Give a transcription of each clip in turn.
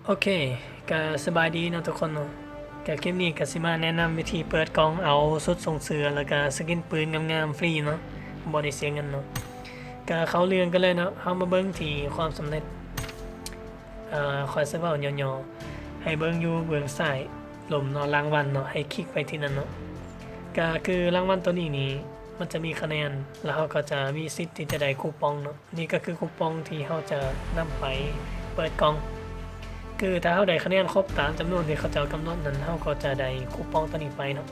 โอเคก็สบายดีเนาะทุกคนเนาะก็คลิปนี้ก็สิมาแนะนำวิธีเปิดกล่องเอาสุดส่งเสือแล้วก็สกินปืนงามๆฟรีเนาะบ่ได้เสียเงินเนาะก็เข้าเรื่องกันเลยเนาะเฮามาเบิ่งที่ความสำเร็จคอยสิเว้าย่อๆให้เบิ่งอยู่เบื้องซ้ายลมเนาะรางวัลเนาะให้คลิกไปที่นั่นเนาะก็คือรางวัลตัวนี้นี่มันจะมีคะแนนแล้วเฮาก็จะมีสิทธิ์ที่จะได้คูปองเนาะนี่ก็คือคูปองที่เฮาจะนำไปเปิดกล่องคือถ้าเฮาได้คะแนนครบตามจำนวนที่เขาจะกำหนดนั้นเฮาก็จะได้คูปองตัวนี้ไปเนาะ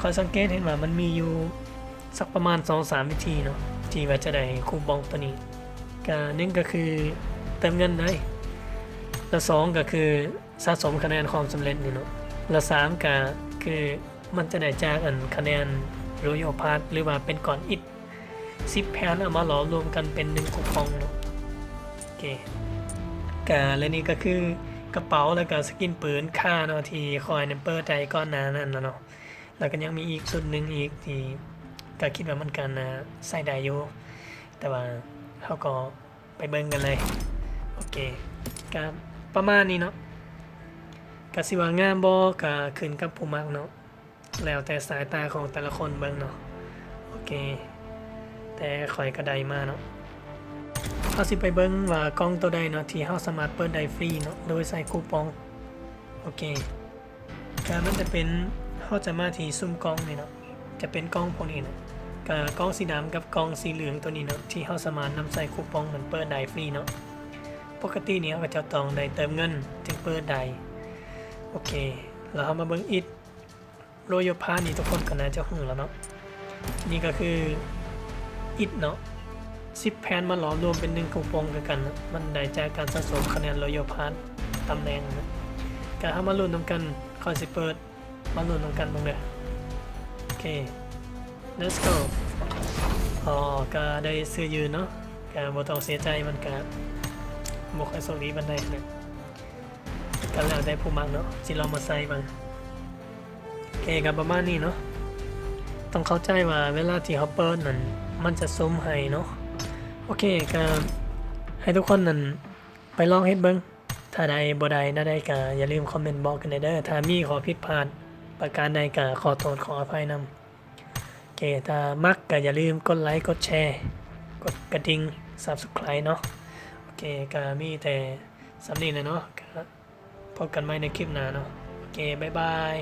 คอยสังเกตเห็นว่ามันมีอยู่สักประมาณ 2-3 วิธีเนาะที่ว่าจะได้คูปองตัวนี้ก็1ก็คือเติมเงินได้แล้ว2ก็คือสะสมคะแนนความสำเร็จนี่เนาะแล้ว3ก็คือมันจะได้จากคะแนนRoyal Pass หรือว่าเป็นก่อนอิฐ10แผ่นเอามาหลอมรวมกันเป็น1คูปองเนาะโอเคและนี่ก็คือกระเป๋าแล้วก็สกินปืนค่าเนาะที่คอยเปิดใจก่อนหน้านั้นแล้วเนาะแล้วก็ยังมีอีกสุดหนึ่งอีกที่ก็คิดว่ามันกันใส่ได้อยู่แต่ว่าเขาก็ไปเบิ่งกันเลยโอเคก็ประมาณนี้เนาะก็สิว่างามบ่ก็ขึ้นกับผู้มักเนาะแล้วแต่สายตาของแต่ละคนเบิ่งเนาะโอเคแต่ข่อยก็ได้มาเนาะเฮาสิไปเบิ่งว่ากล่องตัวใดเนาะที่เฮาสามารถเปิดได้ฟรีเนาะโดยใส่คูปองโอเคก็มันจะเป็นเฮาจะมาที่ซุ่มกล่องนี่เนาะจะเป็นกล่องพวกนี้เนาะก็กล่องสีดำกับกล่องสีเหลืองตัวนี้เนาะที่เฮาสามารถนำใส่คูปองเหมือนเปิดได้ฟรีเนาะปกตินี่เฮาก็จะต้องได้เติมเงินจึงเปิดได้โอเคแล้วเฮามาเบิ่งอิฐโรยพานี่ทุกคนก็น่าจะรู้แล้วเนาะนี่ก็คืออิฐเนาะ10แผ่นมาหลอมรวมเป็น1คูปองกันนะมันได้จากการสะสมคะแนน Royal Pass ตำแหน่งนะก็เอามาลุ้นนำกันค่อยสิเปิดมาลุ้นนำกันเบิ่งเด้อโอเค let's go ก็ได้ซื้อยืนเนาะก็บ่ต้องเสียใจมันก็บ่ค่อยโชคดีปานใดนะก็แล้วแต่ผู้มักเนาะสิลองมาใส่บ้างโอเคก็ประมาณนี้เนาะต้องเข้าใจว่าเวลาที่เขาเปิดนั้นมันจะซุ่มให้เนาะโอเคก็ให้ทุกคนนั้นไปลองเฮ็ดเบิ่งถ้าใดบ่ได้น่าได้ก็อย่าลืมคอมเมนต์บอกกันได้เด้อถ้ามีข้อผิดพลาดประการใดก็ขอโทษขออภัยนำโอเคถ้ามักก็อย่าลืมกดไลค์กดแชร์กดกระดิ่ง Subscribe เนาะโอเคก็มีแต่สำนี้แหละเนาะก็พบกันใหม่ในคลิปหน้าเนาะโอเคบ๊ายบาย